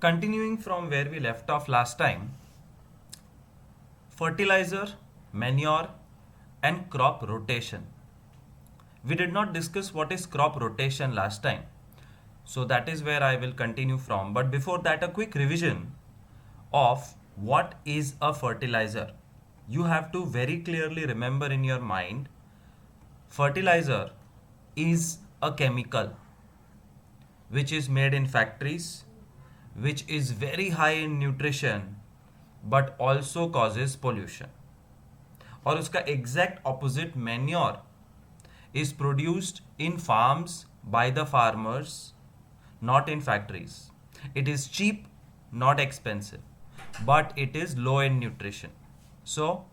Continuing from where we left off last time, fertilizer, manure, and crop rotation. We did not discuss what is crop rotation last time, so that is where I will continue from. But before that, a quick revision of what is a fertilizer. You have to very clearly remember in your mind fertilizer is a chemical which is made in factories, which is very high in nutrition but also causes pollution. और उसका exact opposite manure is produced in farms by the farmers, not in factories. It is cheap, not expensive, but it is low in nutrition. So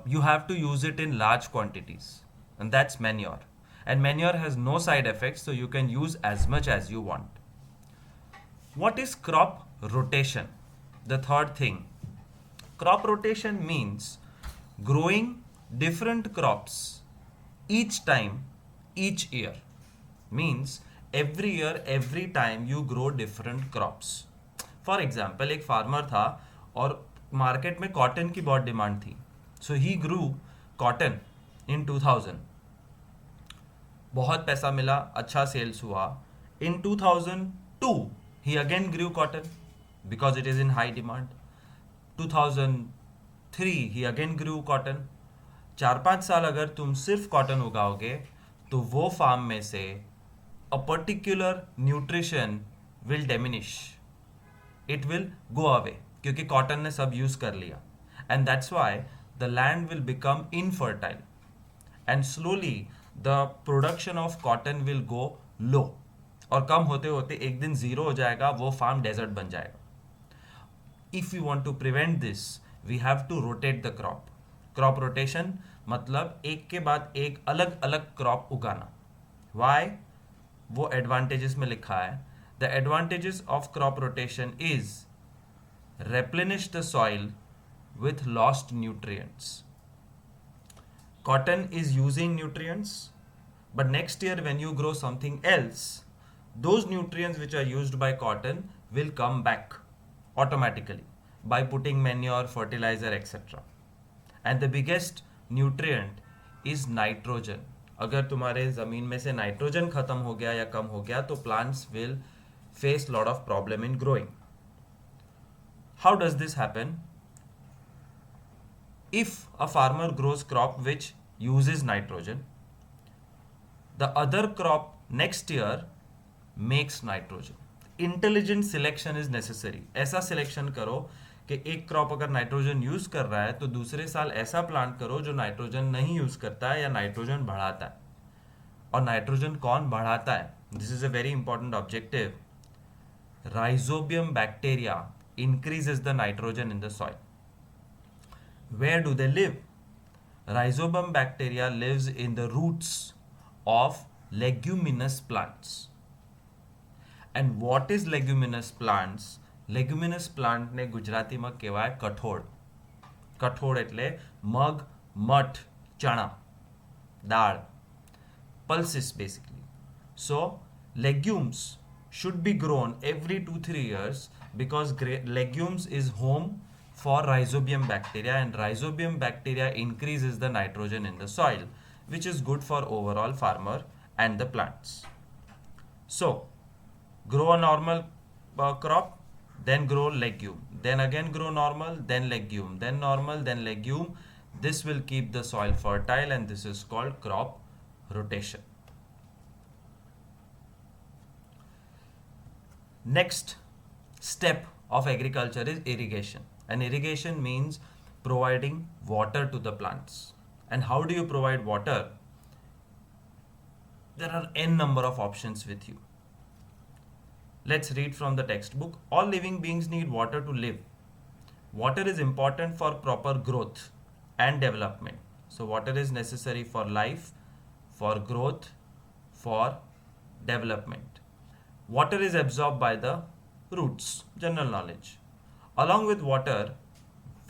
you have to use it in large quantities, and that's manure. And manure has no side effects, so you can use as much as you want. What is crop rotation? The third thing. Crop rotation means growing different crops each time, each year. Means every year, every time you grow different crops. For example एक farmer था और market में cotton की बहुत demand थी, सो ही ग्रू cotton in 2000. बहुत पैसा मिला, अच्छा सेल्स हुआ. इन 2002 he again grew cotton because it is in high demand. 2003 he again grew cotton. 4-5 साल अगर तुम सिर्फ कॉटन उगाओगे तो वो फार्म में से a particular nutrition will diminish. It will go away क्योंकि कॉटन ने सब यूज कर लिया. And that's why the land will become infertile. And slowly the production of cotton will go low. और कम होते होते एक दिन जीरो हो जाएगा, वो फार्म डेजर्ट बन जाएगा. If you want to prevent this we have to rotate the crop. Crop rotation मतलब एक के बाद एक अलग अलग क्रॉप उगाना. वाई? वो एडवांटेजेस में लिखा है. The advantages of crop rotation is replenish the soil with lost nutrients. Cotton is using nutrients, but next year when you grow something else, those nutrients which are used by cotton will come back automatically by putting manure, fertilizer, etc. And the biggest nutrient is nitrogen. अगर तुम्हारे ज़मीन में से nitrogen खत्म हो गया या कम हो गया तो plants will face lot of problem in growing. How does this happen? If a farmer grows crop which uses nitrogen, the other crop next year makes nitrogen. Intelligent selection is necessary. ऐसा selection करो कि एक crop अगर nitrogen use कर रहा है तो दूसरे साल ऐसा प्लांट करो जो नाइट्रोजन नहीं यूज करता है या नाइट्रोजन बढ़ाता है. और नाइट्रोजन कौन बढ़ाता है? This is a very important objective. Rhizobium bacteria increases the nitrogen in the soil. Where do they live? Rhizobium bacteria lives in the roots of leguminous plants. And what is leguminous plants? Leguminous plant ને ગુજરાતીમાં કહેવાય કઠોળ. કઠોળ એટલે મગ, મઠ, ચણા, દાળ, pulses basically. So legumes should be grown every 2-3 years because legumes is home for rhizobium bacteria, and rhizobium bacteria increases the nitrogen in the soil, which is good for overall farmer and the plants. So grow a normal crop, then grow legume, then again grow normal, then legume, then normal, then legume. This will keep the soil fertile, and this is called crop rotation. Next step of agriculture is irrigation. And irrigation means providing water to the plants. And how do you provide water? There are n number of options with you. Let's read from the textbook. All living beings need water to live. Water is important for proper growth and development. So water is necessary for life, for growth, for development. Water is absorbed by the roots, general knowledge. Along with water,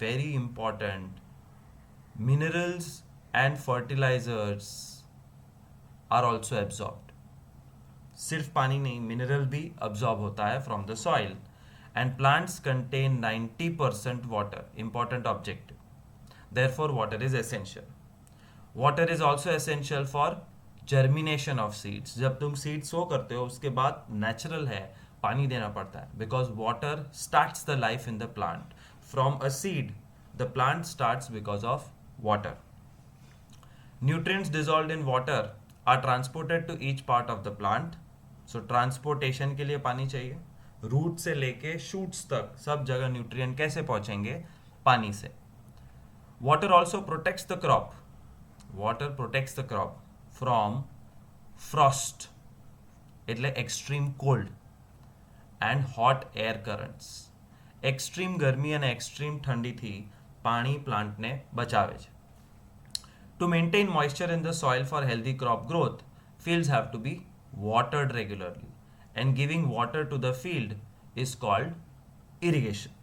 very important, minerals and fertilizers are also absorbed. सिर्फ पानी नहीं, mineral भी absorb होता है from the soil. and plants contain 90% water. Important objective. Therefore, water is essential. Water is also essential for germination of seeds. जब तुम seeds sow करते हो उसके बाद natural है पानी देना पड़ता है, because water starts the life in the plant. From a seed, the plant starts because of water. Nutrients dissolved in water are transported to each part of the plant. So transportation के लिए पानी चाहिए. Root से लेके shoots तक सब जगह nutrient कैसे पहुंचेंगे? पानी से. Water also protects the crop. Water protects the crop from frost, એટલે extreme cold, and hot air currents. Extreme ગરમી અને extreme ઠંડીથી પાણી પ્લાન્ટને બચાવે છે. To maintain moisture in the soil for healthy crop growth, fields have to be watered regularly, and giving water to the field is called irrigation.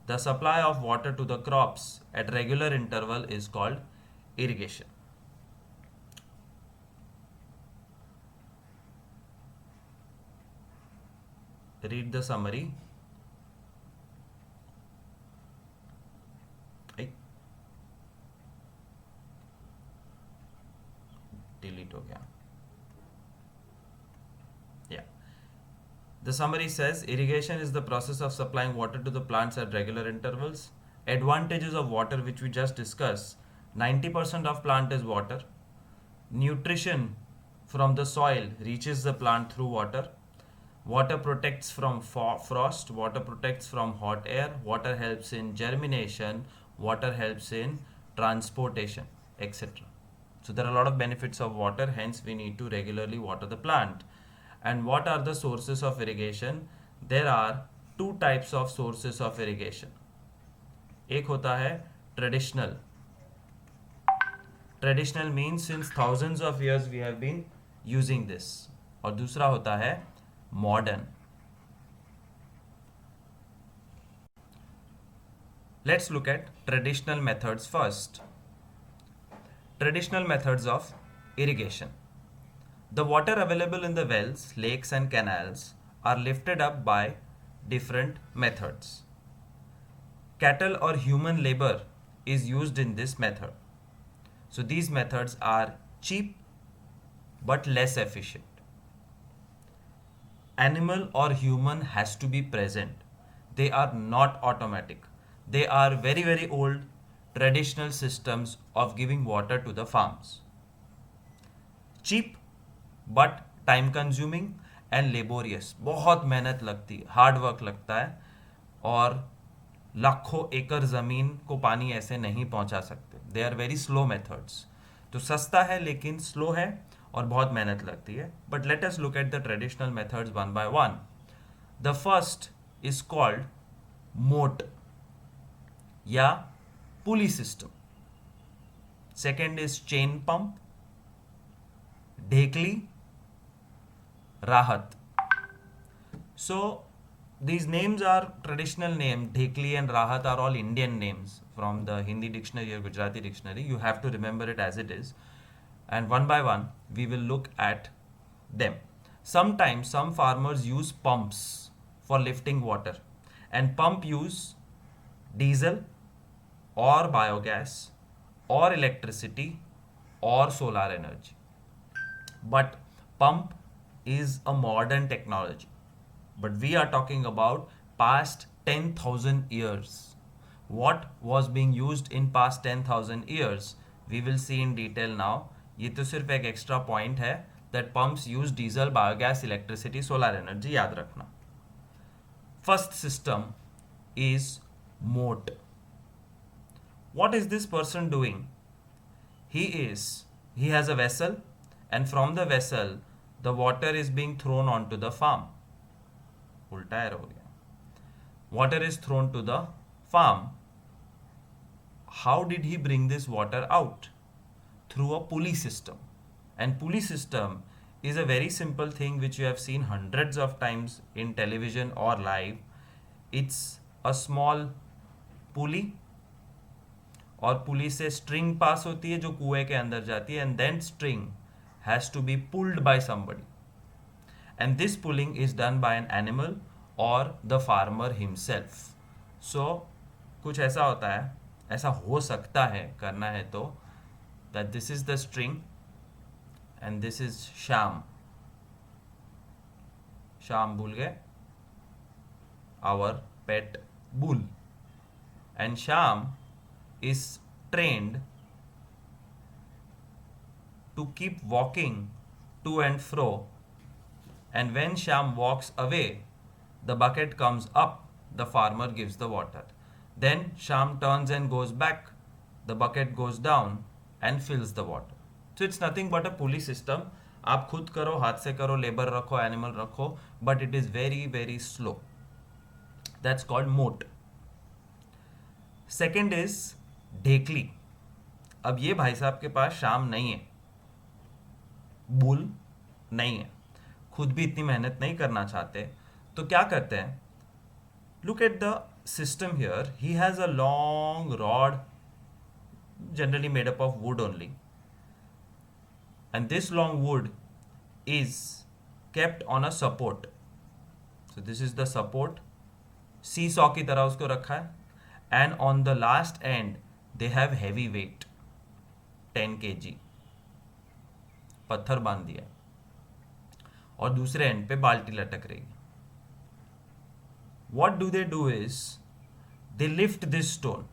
The supply of water to the crops at regular interval is called irrigation. Read the summary. Delete हो गया. Yeah. The summary says irrigation is the process of supplying water to the plants at regular intervals. Advantages of water which we just discussed. 90% of plant is water. Nutrition from the soil reaches the plant through water. Water protects from frost. Water protects from hot air. Water helps in germination. Water helps in transportation, etc. So there are a lot of benefits of water, hence we need to regularly water the plant. And what are the sources of irrigation? There are two types of sources of irrigation. एक होता है traditional. Traditional means since thousands of years we have been using this. और दूसरा होता है modern. Let's look at traditional methods first. Traditional methods of irrigation. The water available in the wells, lakes and canals are lifted up by different methods. Cattle or human labor is used in this method. So these methods are cheap but less efficient. Animal or human has to be present. They are not automatic. They are very, very old traditional systems of giving water to the farms. Cheap but time consuming and laborious. बहुत मेहनत लगती है, hard work लगता है, और लाखों एकड़ ज़मीन को पानी ऐसे नहीं पहुंचा सकते. They are very slow methods. तो सस्ता है लेकिन स्लो है और बहुत मेहनत लगती है. But let us look at the traditional methods one by one. The first is called मोट या pulley system. Second is chain pump, ढेकली, राहत. So these names are traditional name. ढेकली and rahat are all Indian names from the Hindi dictionary or Gujarati dictionary. You have to remember it as it is, and one by one we will look at them. Sometimes some farmers use pumps for lifting water, and pump use diesel or biogas or electricity or solar energy. But pump is a modern technology. But we are talking about past 10,000 years. What was being used in past 10,000 years? We will see in detail now. ये तो सिर्फ एक extra point है that pumps use diesel, biogas, electricity, solar energy. याद रखना. First system is moat. What is this person doing? He has a vessel, and from the vessel the water is being thrown onto the farm. उल्टा error हो गया. Water is thrown to the farm. How did he bring this water out? Through a pulley system. And pulley system is a very simple thing which you have seen hundreds of times in television or live. It's a small pulley, और पुली से string pass होती है जो कुएं के अंदर जाती है, and then string has to be pulled by somebody, and this pulling is done by an animal or the farmer himself. So कुछ ऐसा होता है, ऐसा हो सकता है, करना है तो, that this is the string and this is Sham. Sham भूल गए, our pet bull, and Sham is trained to keep walking to and fro, and when Sham walks away, the bucket comes up, the farmer gives the water. Then Sham turns and goes back, the bucket goes down and fills the water. So it's nothing but a pulley system. आप खुद करो, हाथ से करो, labour रखो, animal रखो, but it is very very slow. That's called moat. Second is ढेकली. अब ये भाई साहब के पास शाम नहीं है, बुल नहीं है, खुद भी इतनी मेहनत नहीं करना चाहते, तो क्या करते हैं? Look at the system here. He has a long rod, generally made up of wood only, and this long wood is kept on a support. So this is the support, seesaw की तरह उसको रखा है, and on the last end they have heavy weight 10 kg पत्थर बांध दिया, और दूसरे एंड पे बाल्टी लटक रही है. What do they do is they lift this stone,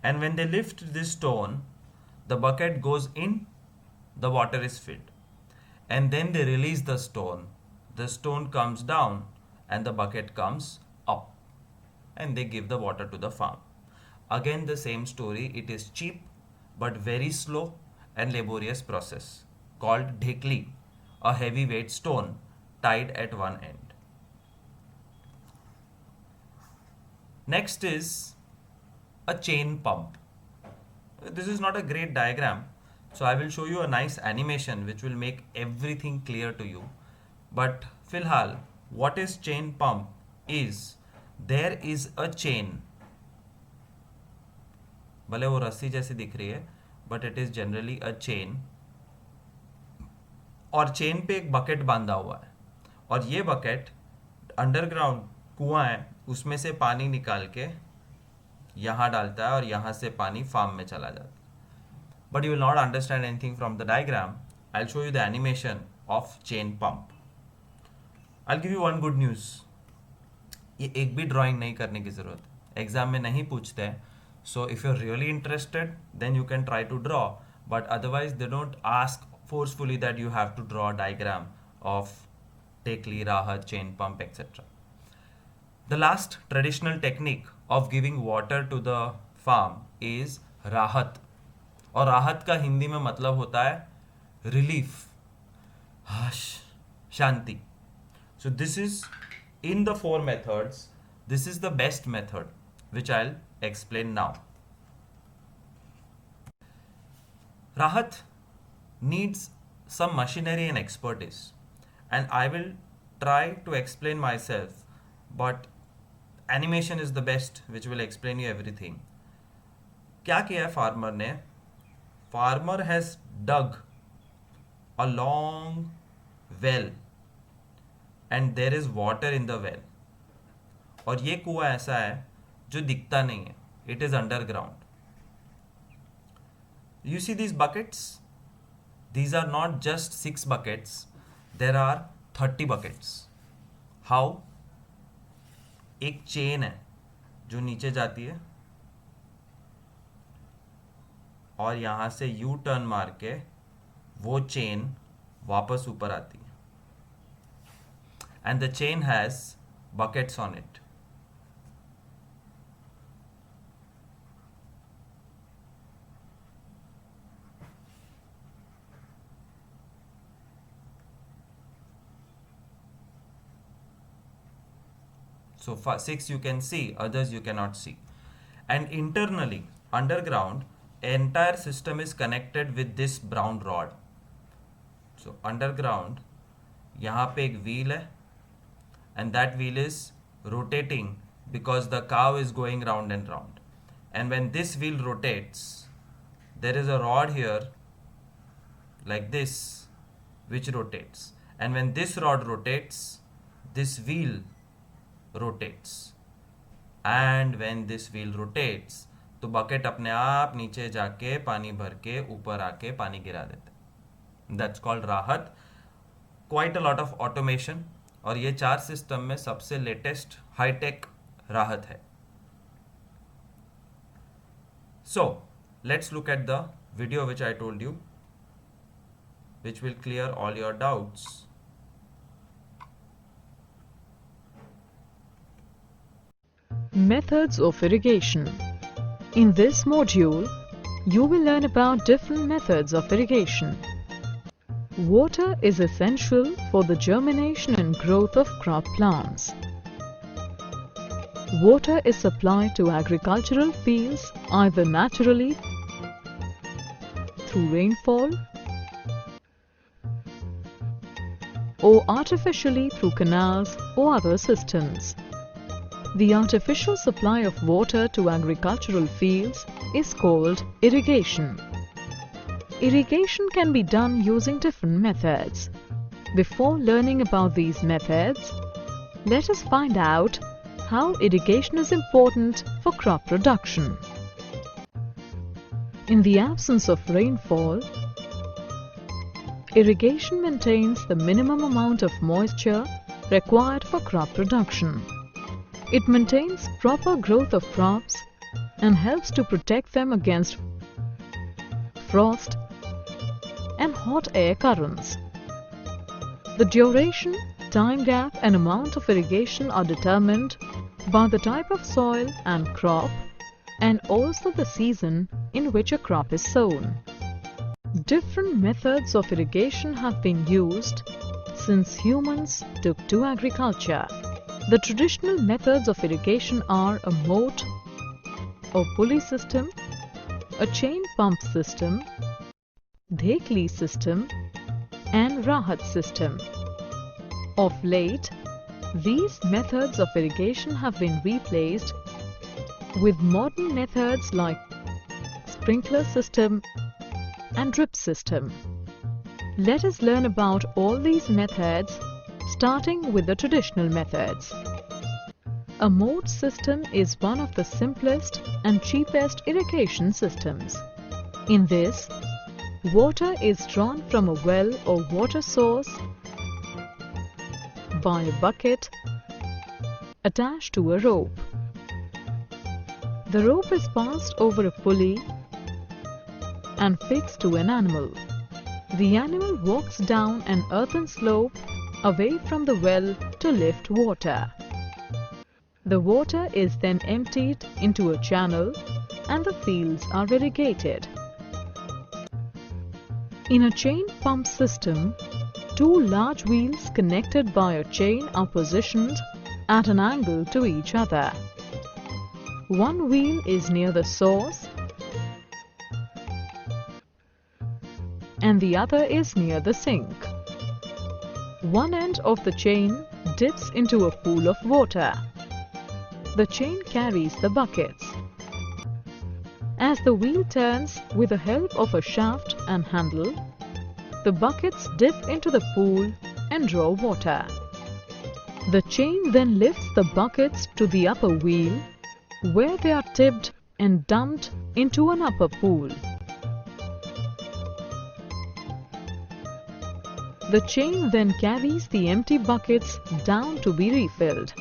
and when they lift this stone, the bucket goes in, the water is filled, and then they release the stone comes down, and the bucket comes up, and they give the water to the farm. Again the same story, it is cheap but very slow and laborious process called dhekli, a heavyweight stone tied at one end. Next is a chain pump. This is not a great diagram, so I will show you a nice animation which will make everything clear to you. But filhal, what is chain pump is, there is a chain, भले वो रस्सी जैसी दिख रही है, but it is generally a chain, और chain पे एक बकेट बांधा हुआ है, और ये बकेट अंडरग्राउंड कुआं है, उसमें से पानी निकाल के यहाँ डालता है, और यहाँ से पानी फार्म में चला जाता है. But you will not understand anything from the diagram. I'll show you the animation of chain pump. I'll give you one good news. ये एक भी ड्राइंग नहीं करने की ज़रूरत है, एग्जाम में नहीं पूछते हैं. So if you're really interested, then you can try to draw, but otherwise they don't ask forcefully that you have to draw a diagram of Tekli, Rahat, chain pump, etc. The last traditional technique of giving water to the farm is Rahat. और राहत का हिंदी में मतलब होता है relief, hush, Shanti. So this is in the 4 methods. This is the best method which I'll explain now. Rahat needs some machinery and expertise, and I will try to explain myself, but animation is the best which will explain you everything. क्या किया है farmer ने? Farmer has dug a long well and there is water in the well. और ये कुआं ऐसा है जो दिखता नहीं है, it is underground. You see these buckets? These are not just 6 buckets, there are 30 buckets. How? एक चेन है जो नीचे जाती है, और यहाँ से यू टर्न मार के वो चेन वापस ऊपर आती है, and the chain has buckets on it. So 6 you can see, others you cannot see. And internally, underground, entire system is connected with this brown rod. So underground, यहाँ पे एक wheel है, and that wheel is rotating because the cow is going round and round. And when this wheel rotates, there is a rod here like this which rotates. And when this rod rotates, this wheel rotates, and when this wheel rotates, तो bucket अपने आप नीचे जाके पानी भर के ऊपर आके पानी गिरा देता है. दैट्स कॉल्ड राहत. Quite a lot of automation, और ये 4 सिस्टम में सबसे लेटेस्ट हाईटेक राहत है. So let's look at the video which I told you, which will clear all your doubts. Methods of irrigation. In this module, you will learn about different methods of irrigation. Water is essential for the germination and growth of crop plants. Water is supplied to agricultural fields either naturally through rainfall or artificially through canals or other systems. The artificial supply of water to agricultural fields is called irrigation. Irrigation can be done using different methods. Before learning about these methods, let us find out how irrigation is important for crop production. In the absence of rainfall, irrigation maintains the minimum amount of moisture required for crop production. It maintains proper growth of crops and helps to protect them against frost and hot air currents. The duration, time gap and amount of irrigation are determined by the type of soil and crop, and also the season in which a crop is sown. Different methods of irrigation have been used since humans took to agriculture. The traditional methods of irrigation are a moat or pulley system, a chain pump system, Dhekli system and Rahat system. Of late, these methods of irrigation have been replaced with modern methods like sprinkler system and drip system. Let us learn about all these methods, starting with the traditional methods. A moat system is one of the simplest and cheapest irrigation systems. In this, water is drawn from a well or water source by a bucket attached to a rope. The rope is passed over a pulley and fixed to an animal. The animal walks down an earthen slope away from the well to lift water. The water is then emptied into a channel and the fields are irrigated. In a chain pump system, two large wheels connected by a chain are positioned at an angle to each other. One wheel is near the source and the other is near the sink. One end of the chain dips into a pool of water. The chain carries the buckets. As the wheel turns with the help of a shaft and handle, the buckets dip into the pool and draw water. The chain then lifts the buckets to the upper wheel, where they are tipped and dumped into an upper pool. The chain then carries the empty buckets down to be refilled.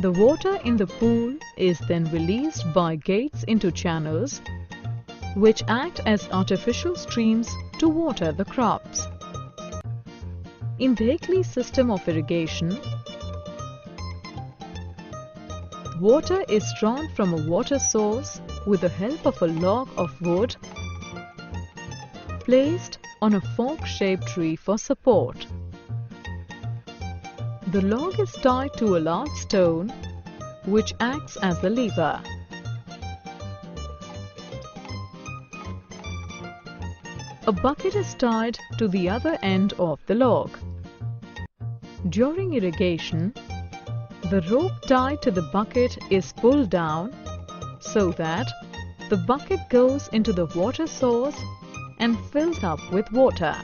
The water in the pool is then released by gates into channels, which act as artificial streams to water the crops. In the Dhekli system of irrigation, water is drawn from a water source with the help of a log of wood placed on a fork-shaped tree for support. The log is tied to a large stone which acts as a lever. A bucket is tied to the other end of the log. During irrigation, the rope tied to the bucket is pulled down so that the bucket goes into the water source and fills up with water.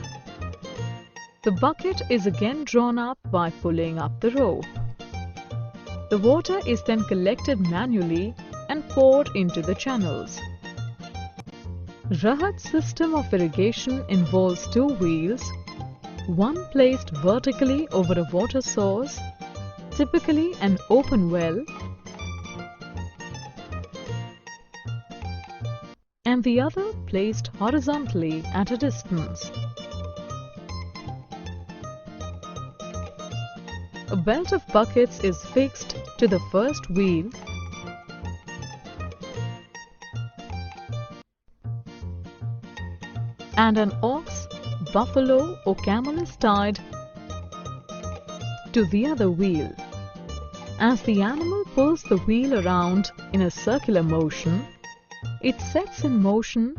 The bucket is again drawn up by pulling up the rope. The water is then collected manually and poured into the channels. Rahat's system of irrigation involves two wheels, one placed vertically over a water source, typically an open well, and the other placed horizontally at a distance. A belt of buckets is fixed to the first wheel and an ox, buffalo or camel is tied to the other wheel. As the animal pulls the wheel around in a circular motion, it sets in motion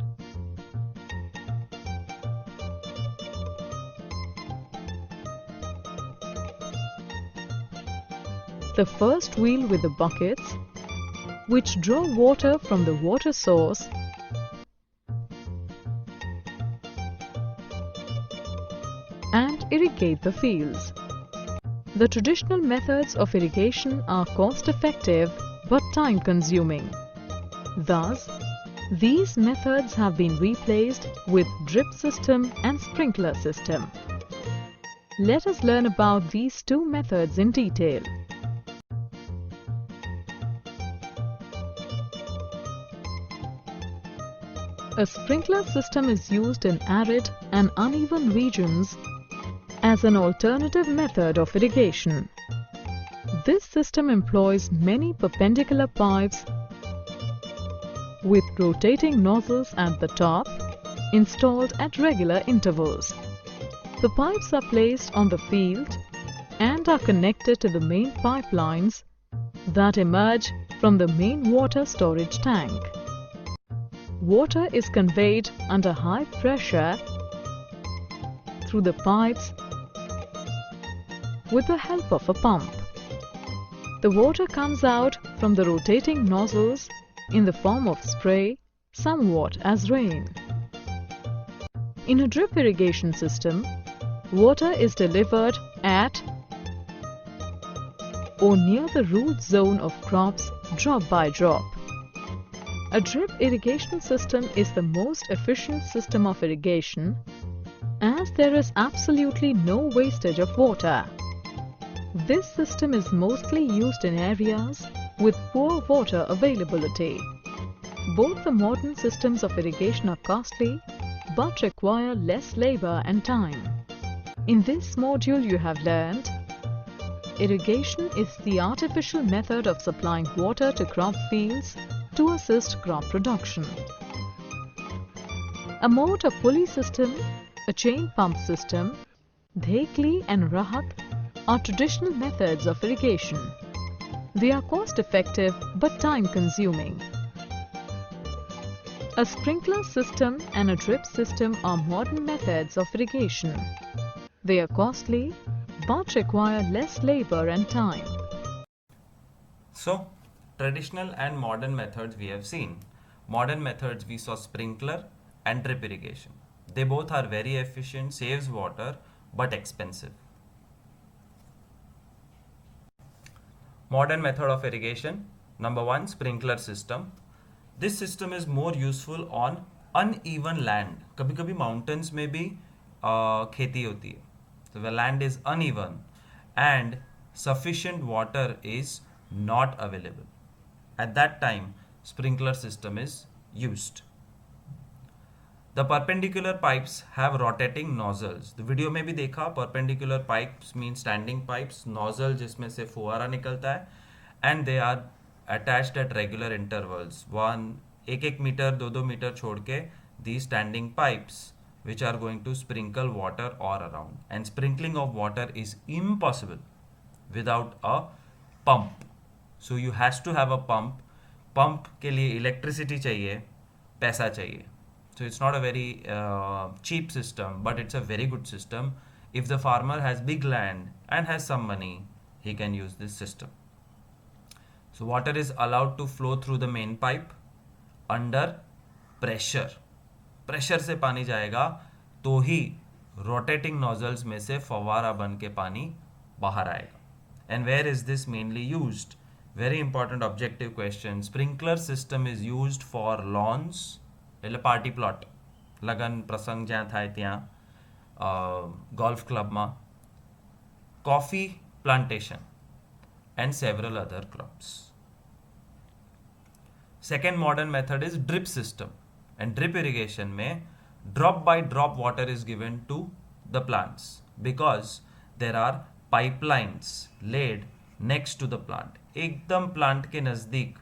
the first wheel with the buckets, which draw water from the water source and irrigate the fields. The traditional methods of irrigation are cost-effective but time-consuming. Thus, these methods have been replaced with drip system and sprinkler system. Let us learn about these two methods in detail. A sprinkler system is used in arid and uneven regions as an alternative method of irrigation. This system employs many perpendicular pipes with rotating nozzles at the top, installed at regular intervals. The pipes are placed on the field and are connected to the main pipelines that emerge from the main water storage tank. Water is conveyed under high pressure through the pipes with the help of a pump. The water comes out from the rotating nozzles in the form of spray, somewhat as rain. In a drip irrigation system, water is delivered at or near the root zone of crops drop by drop. A drip irrigation system is the most efficient system of irrigation as there is absolutely no wastage of water. This system is mostly used in areas with poor water availability. Both the modern systems of irrigation are costly but require less labor and time. In this module you have learned irrigation is the artificial method of supplying water to crop fields to assist crop production. A motor pulley system, a chain pump system, Dhekli and Rahat are traditional methods of irrigation. They are cost-effective but time-consuming. A sprinkler system and a drip system are modern methods of irrigation. They are costly but require less labor and time. So, traditional and modern methods we have seen. Modern methods we saw sprinkler and drip irrigation. They both are very efficient, saves water but expensive. Modern method of irrigation. Number 1, sprinkler system. This system is more useful on uneven land. कभी कभी mountains में भी खेती होती है. So the land is uneven and sufficient water is not available. At that time, sprinkler system is used. The perpendicular pipes have rotating nozzles. The video में भी देखा, perpendicular pipes mean standing pipes, nozzle जिसमें से फुहारा निकलता है, and they are attached at regular intervals. 1 metre 2 metre छोड़ के these standing pipes which are going to sprinkle water all around. And sprinkling of water is impossible without a pump. So you has to have a pump. Pump के लिए electricity चाहिए, पैसा चाहिए. So it's not a very cheap system, but it's a very good system. If the farmer has big land and has some money, he can use this system. So water is allowed to flow through the main pipe under pressure. Pressure से पानी जाएगा तो ही rotating nozzles में से फवारा बन के पानी बाहर आएगा. And where is this mainly used? Very important objective question. Sprinkler system is used for lawns એટલે પાર્ટી પ્લોટ, લગન પ્રસંગ જ્યાં થાય ત્યાં, ગોલ્ફ ક્લબમાં, coffee plantation and several other crops. Second modern method is drip system. And drip irrigation में drop by drop water is given to the plants because there are pipelines laid next to the plant. एकदम plant के नज़दीक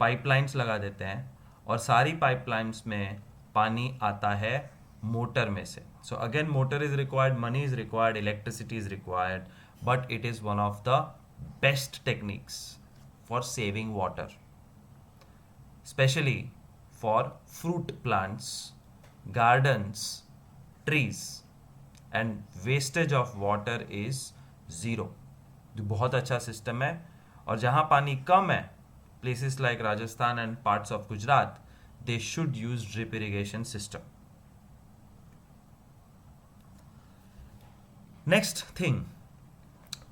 pipelines लगा देते हैं और सारी pipelines में पानी आता है मोटर में से. So again motor is required, money is required, electricity is required, but it is one of the best techniques for saving water, especially for fruit plants, gardens, trees, and wastage of water is zero. जो बहुत अच्छा system है. और जहाँ पानी कम है, places like Rajasthan and parts of Gujarat, they should use drip irrigation system. Next thing,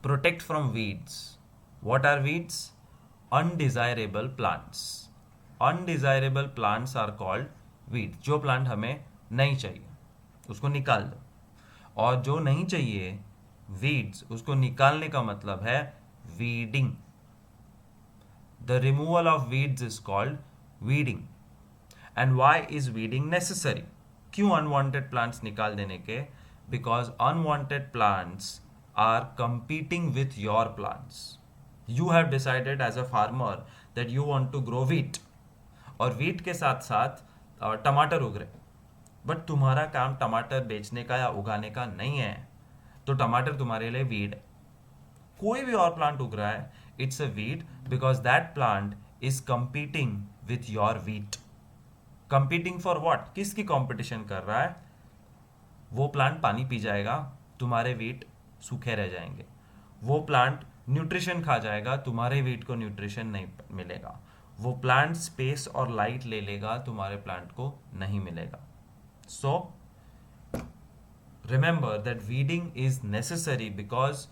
protect from weeds. What are weeds? Undesirable plants. Undesirable plants are called weeds. जो plant हमें नहीं चाहिए उसको निकाल दो. और जो नहीं चाहिए weeds, उसको निकालने का मतलब है weeding. The removal of weeds is called weeding. And why is weeding necessary? क्यों unwanted plants निकाल देने के? Because unwanted plants are competing with your plants. You have decided as a farmer that you want to grow wheat. और wheat के साथ साथ टमाटर उग रहे, बट तुम्हारा काम टमाटर बेचने का या उगाने का नहीं है, तो टमाटर तुम्हारे लिए वीड है. कोई भी और प्लांट उग रहा है, it's a weed because that plant is competing with your wheat. Competing for what? किसकी कंपटीशन कर रहा है? वो प्लांट पानी पी जाएगा, तुम्हारे वीट सूखे रह जाएंगे. वो प्लांट न्यूट्रिशन खा जाएगा, तुम्हारे वीट को न्यूट्रिशन नहीं मिलेगा. वो प्लांट स्पेस और लाइट ले लेगा, तुम्हारे प्लांट को नहीं मिलेगा. So remember that weeding is necessary because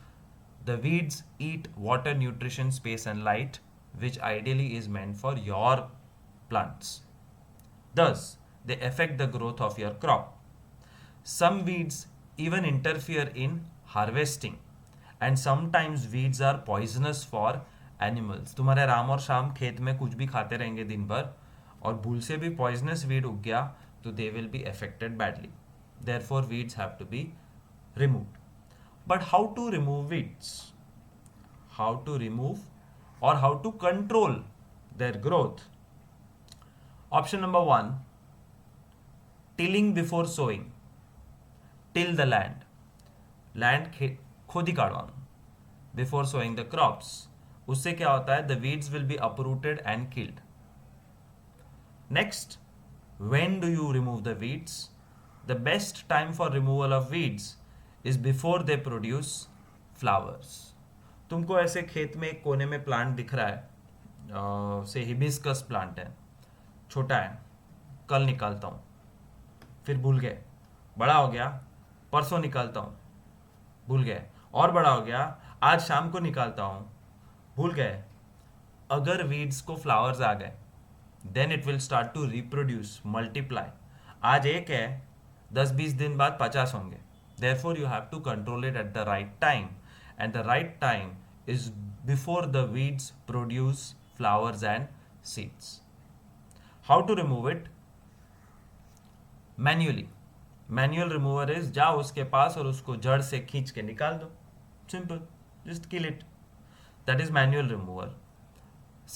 the weeds eat water, nutrition, space and light, which ideally is meant for your plants. Thus, they affect the growth of your crop. Some weeds even interfere in harvesting, and sometimes weeds are poisonous for animals. तुम्हारे राम और शाम खेत में कुछ भी खाते रहेंगे दिन भर, और भूल से भी poisonous weed उग गया तो they will be affected badly. Therefore, weeds have to be removed. But how to remove weeds? How to remove or how to control their growth? Option number 1, tilling before sowing. Till the land. Land खुद ही काटवाना before sowing the crops. उससे क्या होता है? The weeds will be uprooted and killed. Next, when do you remove the weeds? The best time for removal of weeds is before they produce flowers. तुमको ऐसे खेत में एक कोने में प्लांट दिख रहा है, से हिबिस्कस प्लांट है, छोटा है, कल निकालता हूँ, फिर भूल गए, बड़ा हो गया, परसों निकालता हूँ, भूल गए, और बड़ा हो गया, आज शाम को निकालता हूँ, भूल गए. अगर वीड्स को फ्लावर्स आ गए, then it will start to reproduce, multiply. आज एक है, 10-20 दिन बाद 50 होंगे. Therefore, you have to control it at the right time, and the right time is before the weeds produce flowers and seeds. How to remove it? Manually. Manual remover is जाओ उसके पास और उसको जड़ से खींच के निकाल दो. Simple. Just kill it. That is manual remover.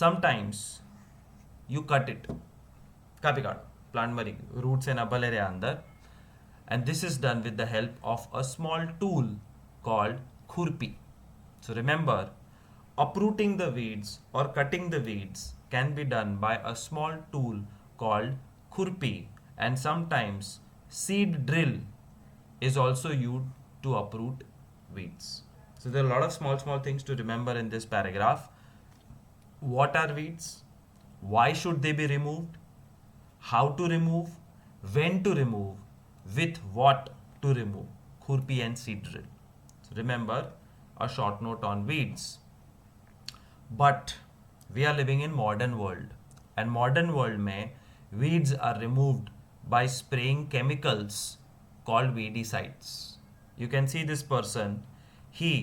Sometimes you cut it. Copy काटो, प्लांट मरी, रूट से ना भले रहे अंदर. And this is done with the help of a small tool called khurpi. So remember, uprooting the weeds or cutting the weeds can be done by a small tool called khurpi, and sometimes seed drill is also used to uproot weeds. So there are a lot of small things to remember in this paragraph. What are weeds? Why should they be removed? How to remove? When to remove? With what to remove. khurpi and seed drill. So remember a short note on weeds. But we are living in modern world, and modern world में weeds are removed by spraying chemicals called weedicides. You can see this person, he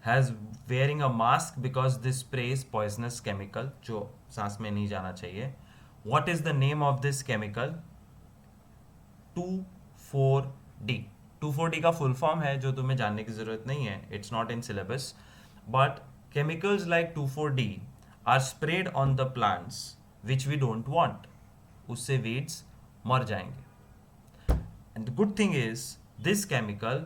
has wearing a mask because this sprays poisonous chemical जो सांस में नहीं जाना चाहिए. What is the name of this chemical? 2,4-D. 2,4-D का full form है जो तुम्हें जानने की जरूरत नहीं है. It's not in syllabus, but chemicals like 2,4-D are sprayed on the plants which we don't want. उससे weeds मर जाएंगे. And the good thing is this chemical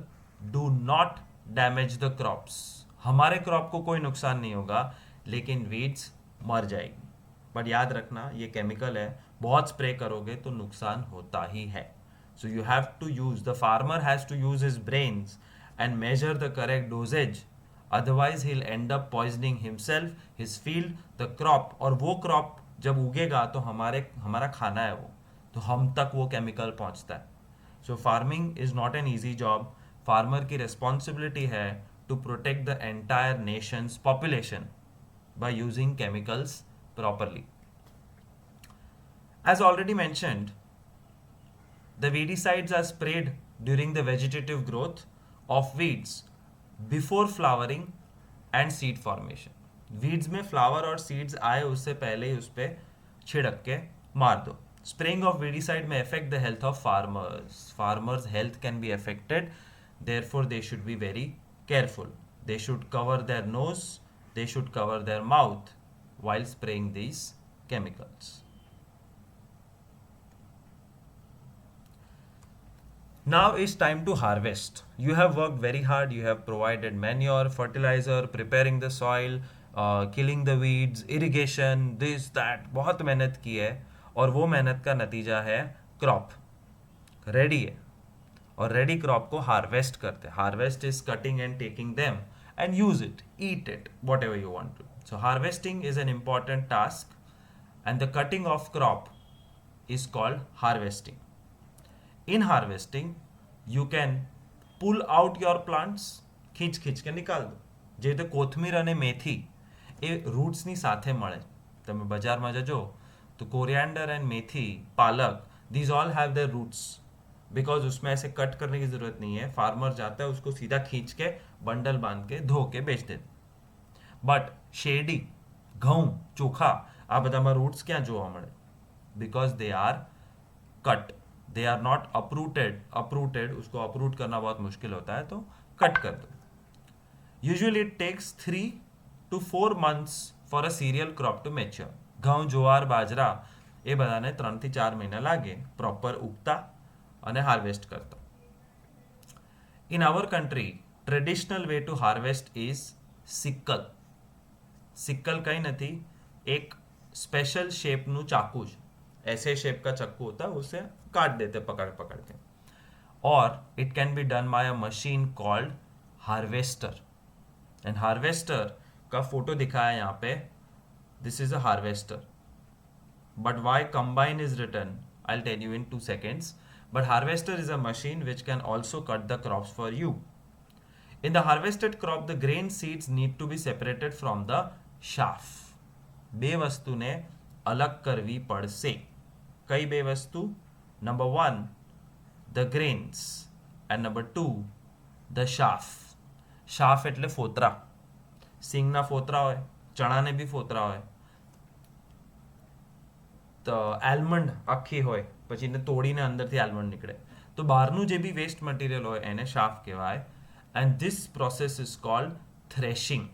do not damage the crops. हमारे क्रॉप को कोई नुकसान नहीं होगा, लेकिन weeds मर जाएगी. बट याद रखना ये केमिकल है, बहुत स्प्रे करोगे तो नुकसान होता ही है. So you have to use, the farmer has to use his brains and measure the correct dosage. Otherwise he'll end up poisoning himself, his field, the crop. और वो क्रॉप जब उगेगा तो हमारा खाना है वो, तो हम तक वो केमिकल पहुंचता है. So farming is not an easy job. Farmer की रिस्पॉन्सिबिलिटी है to protect the entire nation's population by using chemicals properly. As already mentioned, the weedicides are sprayed during the vegetative growth of weeds before flowering and seed formation. Weeds में flower और seeds आए उससे पहले ही उस पे छिड़क के मार दो. Spraying of weedicide may affect the health of farmers. Farmers' health can be affected, therefore they should be very careful. They should cover their nose, they should cover their mouth while spraying these chemicals. Now it's time to harvest. You have worked very hard, you have provided manure, fertilizer, preparing the soil, killing the weeds, irrigation, this, that, बहुत मेहनत की है, और वो मेहनत का नतीजा है क्रॉप रेडी है. और रेडी क्रॉप को हार्वेस्ट करते हैं. Harvest is cutting and taking them and use it, eat it, whatever you want to. So harvesting is an important task and the cutting of crop is called harvesting. In harvesting you can pull out your plants, खींच के નિકાલ દો. જે રીતે કોથમીર અને મેથી એ રૂટ્સની સાથે મળે. તમે બજારમાં જજો तो coriander and methi, palak, these all have their roots, because उसमें ऐसे कट करने की जरूरत नहीं है. फार्मर जाता है उसको सीधा खींच के बंडल बांध के धो के बेच देते. बट શેરડી, ઘઉં, ચોખા, આ બધામાં રૂટ્સ ક્યાં જોવા મળે? Because they are cut, they are not uprooted. उसको अप्रूट करना बहुत मुश्किल होता है, तो कट कर दो. Usually it takes 3 to 4 months for a cereal crop to mature. ઘઉં, જુવાર, બાજરા એ બધાને 3 થી 4 મહિના લાગે પ્રોપર ઉગતા અને હાર્વેસ્ટ કરતા. In our country traditional way to harvest is sickle. Sickle કંઈ નથી, એક स्पेशल शेपનું ચાકુ છે. ऐसे शेप का चक्कू होता है, उससे काट देते पकड़ के. और it can be done by a machine called harvester. And harvester का फोटो दिखाया यहाँ पे. This is a harvester. But why combine is written, I'll tell you in 2 seconds. But harvester is a machine which can also cut the crops for you. In the harvested crop, the grain seeds need to be separated from the chaff. બે વસ્તુને અલગ કરવી પડશે. કઈ બે વસ્તુ? Number 1, the grains, and number 2, the chaff. chaff એટલે ફોતરા. સિંગના ફોતરા હોય, ચણાને બી ફોતરા હોય. તો આલ્મંડ આખી હોય, પછી એને તોડીને અંદરથી આલ્મંડ નીકળે. તો બહારનું જે બી વેસ્ટ મટીરિયલ હોય એને શાફ કહેવાય. And this process is called threshing.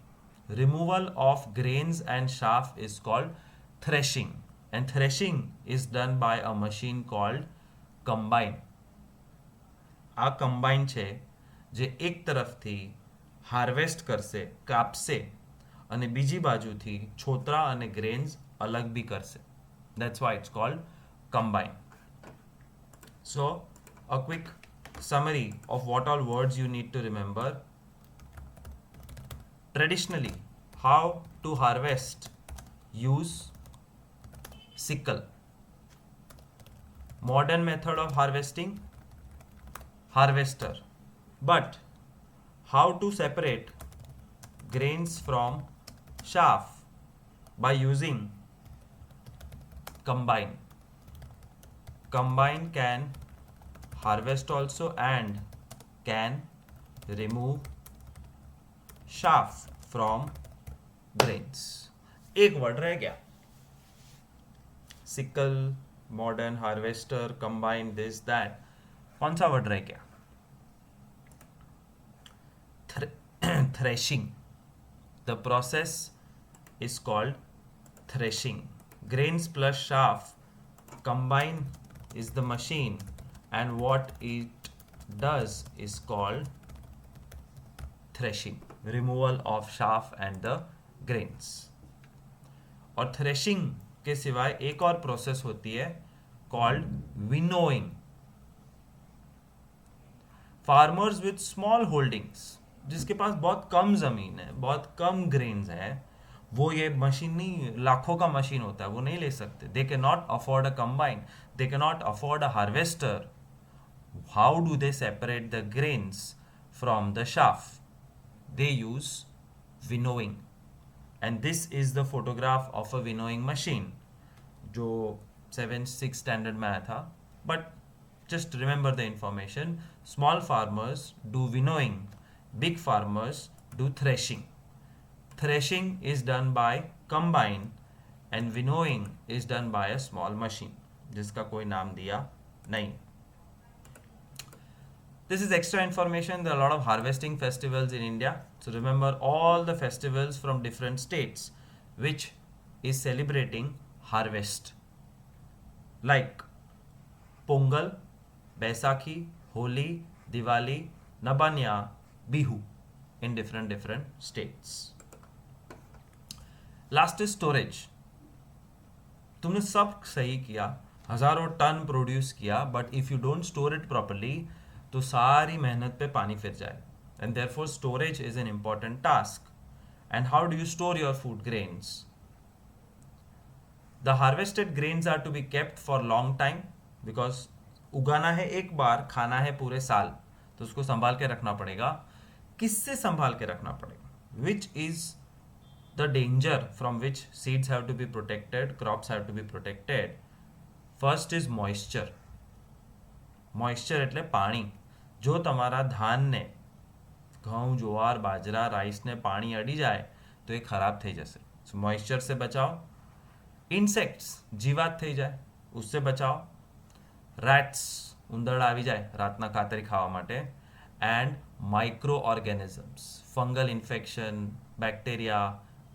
Removal of grains and chaff is called threshing, and threshing is done by a machine called combine. આ combine છે જે એક તરફથી હાર્વેસ્ટ કરશે, કાપશે, અને બીજી બાજુથી છોતરા અને ગ્રેન્સ અલગ બી કરશે. That's why it's called combine. So a quick summary of what all words you need to remember. Traditionally, how to harvest? Use sickle. Modern method of harvesting? Harvester. But how to separate grains from chaff? By using combine. Combine can harvest also and can remove chaff from grains. एक word रह गया, sickle, modern, harvester, combine, this that. कौन सा word रह गया? Threshing. The process is called threshing. Grains plus chaff combine is the machine, and what it does is called threshing, removal of chaff and the grains. और threshing के सिवाय एक और process होती है called winnowing. Farmers with small holdings, जिसके पास बहुत कम जमीन है, बहुत कम ग्रेन्स है, वो ये मशीन नहीं, लाखों का मशीन होता है, वो नहीं ले सकते. They can not afford a combine, they can not afford a harvester. How do they separate the grains from the chaff? They use winnowing, and this is the photograph of a winnowing machine जो 7th-6th standard में आया था. But just remember the information. Small farmers do winnowing, big farmers do threshing. Threshing is done by combine and winnowing is done by a small machine जिसका कोई नाम दिया नहीं. This is extra information. There are a lot of harvesting festivals in India. So remember all the festivals from different states which is celebrating harvest. Like Pongal, Baisakhi, Holi, Diwali, Nabanya, Bihu in different states. Last is storage. तुमने सब सही किया, हजारों ton produce किया, but if you don't store it properly तो सारी मेहनत पे पानी फिर जाए. And therefore storage is an important task. And how do you store your food grains? The harvested grains are to be kept for long time, because उगाना है एक बार, खाना है पूरे साल, तो उसको संभाल के रखना पड़ेगा. किससे संभाल के रखना पड़ेगा? Which is the danger from which seeds have to be protected, crops have to be protected? First is moisture. Moisture એટલે પાણી. જો તમારા ધાનને, ઘઉં, જુવાર, બાજરા, રાઈસને પાણી અડી જાય તો એ ખરાબ થઈ જશે. So moisture से बचाओ. Insects, જીવાત થઈ જાય, उससे बचाओ. Rats, ઉંદર આવી જાય રાતના કાતરી ખાવા માટે. And microorganisms, fungal infection, bacteria,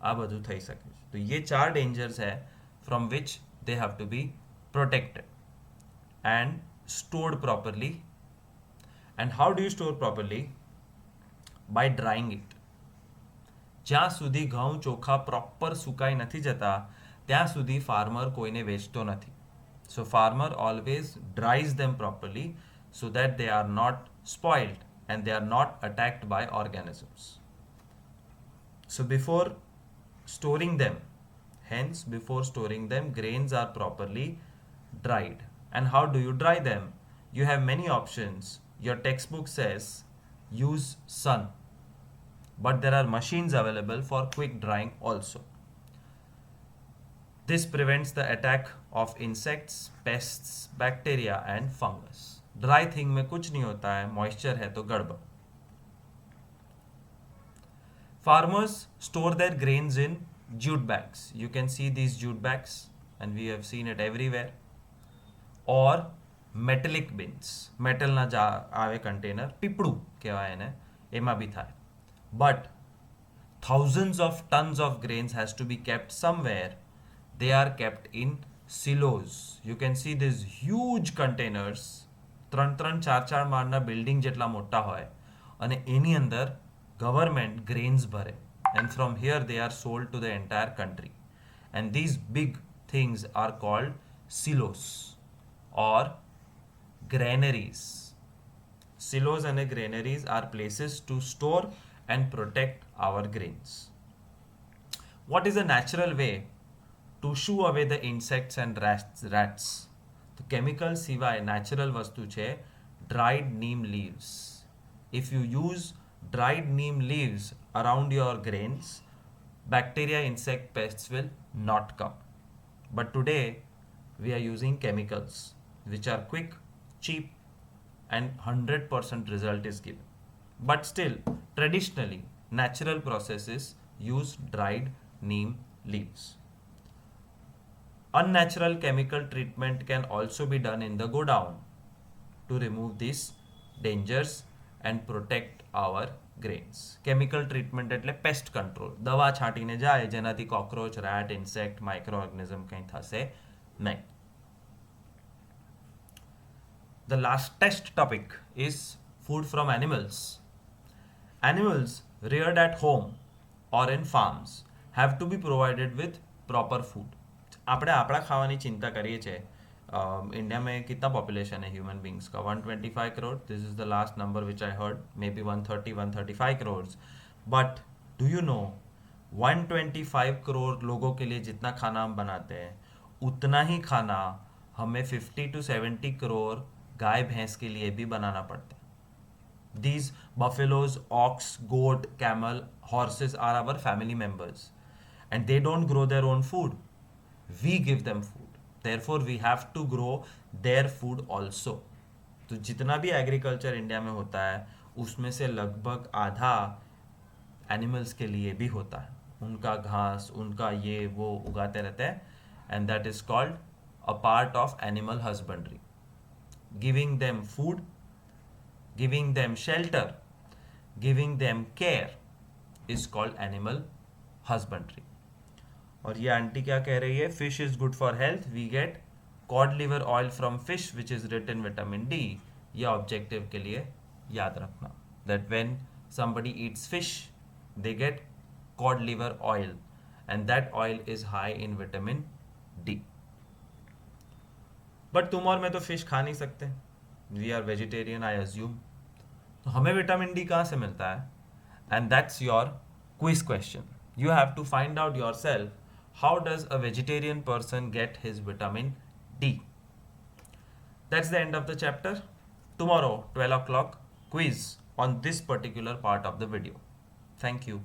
આ બધું થઈ શકે છે. તો ये 4 डेंजर्स है from which they have to be protected and stored properly. And how do you store properly? By drying it. જ્યાં સુધી ઘઉં ચોખા પ્રોપર સુકાઈ નથી જતા ત્યાં સુધી ફાર્મર કોઈને વેચતો નથી. So farmer always dries them properly so that they are not spoiled and they are not attacked by organisms. So before storing them, grains are properly dried. And how do you dry them? You have many options. Your textbook says use sun, but there are machines available for quick drying also. This prevents the attack of insects, pests, bacteria and fungus. Dry thing में कुछ नहीं होता है, moisture है तो गड़बड़. Farmers store their grains in jute bags. You can see these jute bags and we have seen it everywhere. Or metallic bins. Metal ના આવે container, પીપળું કહેવાય એને, એમાં બી થાય. But thousands of tons of grains has to be kept somewhere. They are kept in silos. You can see these huge containers, 3-4 માળના building જેટલા મોટા હોય અને એની અંદર government grains ભરે, and from here they are sold to the entire country. And these big things are called silos or granaries. Silos and granaries are places to store and protect our grains. What is a natural way to shoo away the insects and rats? The chemical સિવાય natural વસ્તુ છે dried neem leaves. if you use dried neem leaves around your grains, bacteria, insect, pests will not come. But today we are using chemicals which are quick, cheap, and 100% result is given. But still, traditionally, natural processes use dried neem leaves. Unnatural chemical treatment can also be done in the go down to remove these dangers and protect our grains. Chemical treatment એટલે paste control, દવા છાંટીને જાય જેનાથી cockroach, rate, insect, micro organism કંઈ થશે નહીં. The last topic is food from animals. Animals reared at home or in farms have to be provided with proper food. આપણે આપણા ખાવાની चिंता करिए छे. इंडिया में कितना पॉपुलेशन है ह्यूमन बींग्स का? 125 crore. This is the last number which I heard, may be 135 crore. But do you know 125 crore लोगों के लिए जितना खाना हम बनाते हैं उतना ही खाना हमें 50 to 70 करोड़ गाय भैंस के लिए भी बनाना पड़ता है. These buffaloes, ox, goat, camel, horses are our family members and they don't grow their own food. We give them food. Therefore, we have to grow their food also. तो जितना भी एग्रीकल्चर इंडिया में होता है उसमें से लगभग आधा एनिमल्स के लिए भी होता है. उनका घास, उनका ये वो उगाते रहते हैं and that is called a part of animal husbandry. Giving them food, giving them shelter, giving them care is called animal husbandry. और ये आंटी क्या कह रही है? Fish is good for health, we get cod liver oil from fish which is rich in vitamin D. ये objective के लिए याद रखना that when somebody eats fish they get cod liver oil and that oil is high in vitamin D. But तुम और मैं तो fish खा नहीं सकते. We are vegetarian I assume. तो हमें विटामिन डी कहाँ से मिलता है? And that's your quiz question. You have to find out yourself how does a vegetarian person get his vitamin D. That's the end of the chapter. Tomorrow 12 o'clock quiz on this particular part of the video. Thank you.